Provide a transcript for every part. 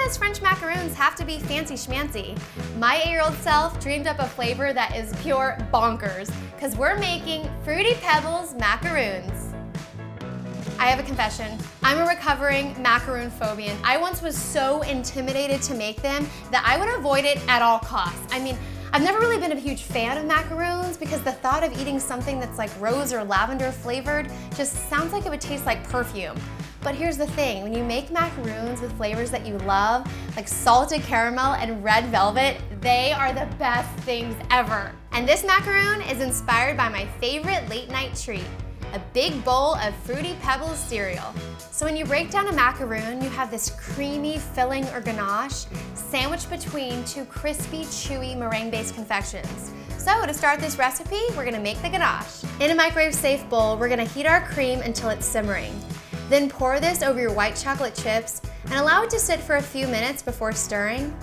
does French macaroons have to be fancy schmancy? My 8-year-old self dreamed up a flavor that is pure bonkers, because we're making Fruity Pebbles Macaroons. I have a confession. I'm a recovering macaroon phobian. I once was so intimidated to make them that I would avoid it at all costs. I mean, I've never really been a huge fan of macaroons because the thought of eating something that's like rose or lavender flavored just sounds like it would taste like perfume. But here's the thing, when you make macaroons with flavors that you love, like salted caramel and red velvet, they are the best things ever. And this macaroon is inspired by my favorite late night treat, a big bowl of Fruity Pebbles cereal. So when you break down a macaroon, you have this creamy filling or ganache sandwiched between two crispy, chewy meringue-based confections. So to start this recipe, we're gonna make the ganache. In a microwave-safe bowl, we're gonna heat our cream until it's simmering. Then pour this over your white chocolate chips and allow it to sit for a few minutes before stirring.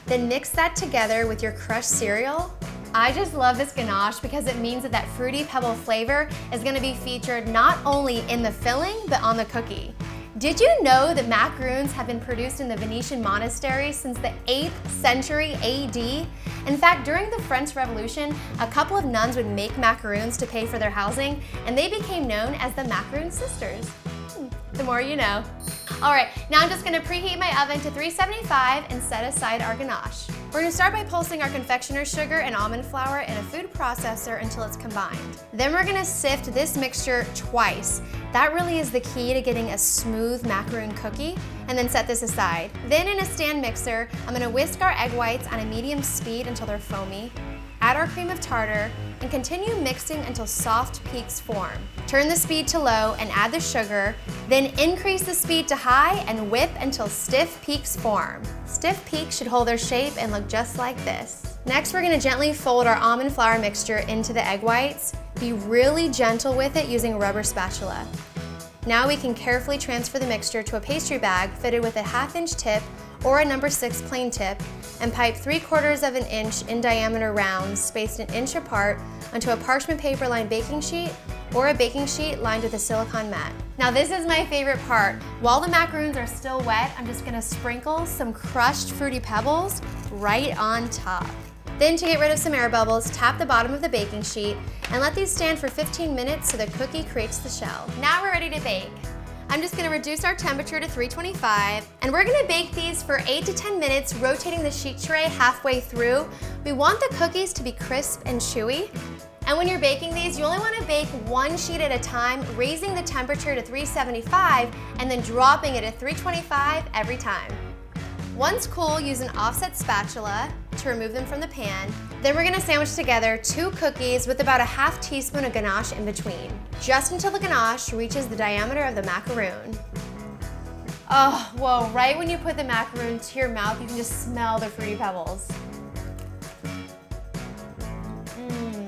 Then mix that together with your crushed cereal. I just love this ganache because it means that that Fruity Pebble flavor is gonna be featured not only in the filling, but on the cookie. Did you know that macaroons have been produced in the Venetian monasteries since the 8th century AD? In fact, during the French Revolution, a couple of nuns would make macaroons to pay for their housing, and they became known as the Macaroon Sisters. The more you know. All right, now I'm just gonna preheat my oven to 375 and set aside our ganache. We're gonna start by pulsing our confectioner sugar and almond flour in a food processor until it's combined. Then we're gonna sift this mixture twice. That really is the key to getting a smooth macaroon cookie, and then set this aside. Then in a stand mixer, I'm gonna whisk our egg whites on a medium speed until they're foamy. Add our cream of tartar and continue mixing until soft peaks form. Turn the speed to low and add the sugar, then increase the speed to high and whip until stiff peaks form. Stiff peaks should hold their shape and look just like this. Next, we're gonna gently fold our almond flour mixture into the egg whites. Be really gentle with it using a rubber spatula. Now we can carefully transfer the mixture to a pastry bag fitted with a 1/2-inch tip or a No. 6 plain tip, and pipe 3/4 of an inch in diameter rounds spaced an inch apart onto a parchment paper lined baking sheet or a baking sheet lined with a silicone mat. Now this is my favorite part. While the macaroons are still wet, I'm just gonna sprinkle some crushed Fruity Pebbles right on top. Then to get rid of some air bubbles, tap the bottom of the baking sheet and let these stand for 15 minutes so the cookie creates the shell. Now we're ready to bake. I'm just gonna reduce our temperature to 325, and we're gonna bake these for 8 to 10 minutes, rotating the sheet tray halfway through. We want the cookies to be crisp and chewy. And when you're baking these, you only wanna bake one sheet at a time, raising the temperature to 375 and then dropping it at 325 every time. Once cool, use an offset spatula to remove them from the pan. Then we're gonna sandwich together 2 cookies with about a 1/2 teaspoon of ganache in between, just until the ganache reaches the diameter of the macaroon. Oh, whoa, right when you put the macaroon to your mouth, you can just smell the Fruity Pebbles.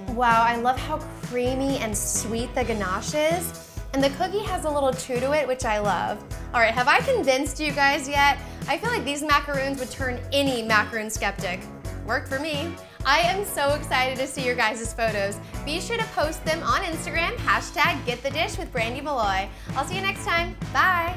Wow, I love how creamy and sweet the ganache is. And the cookie has a little chew to it, which I love. All right, have I convinced you guys yet? I feel like these macaroons would turn any macaroon skeptic. Worked for me. I am so excited to see your guys' photos. Be sure to post them on Instagram, #GetTheDish with Brandy Malloy. I'll see you next time. Bye.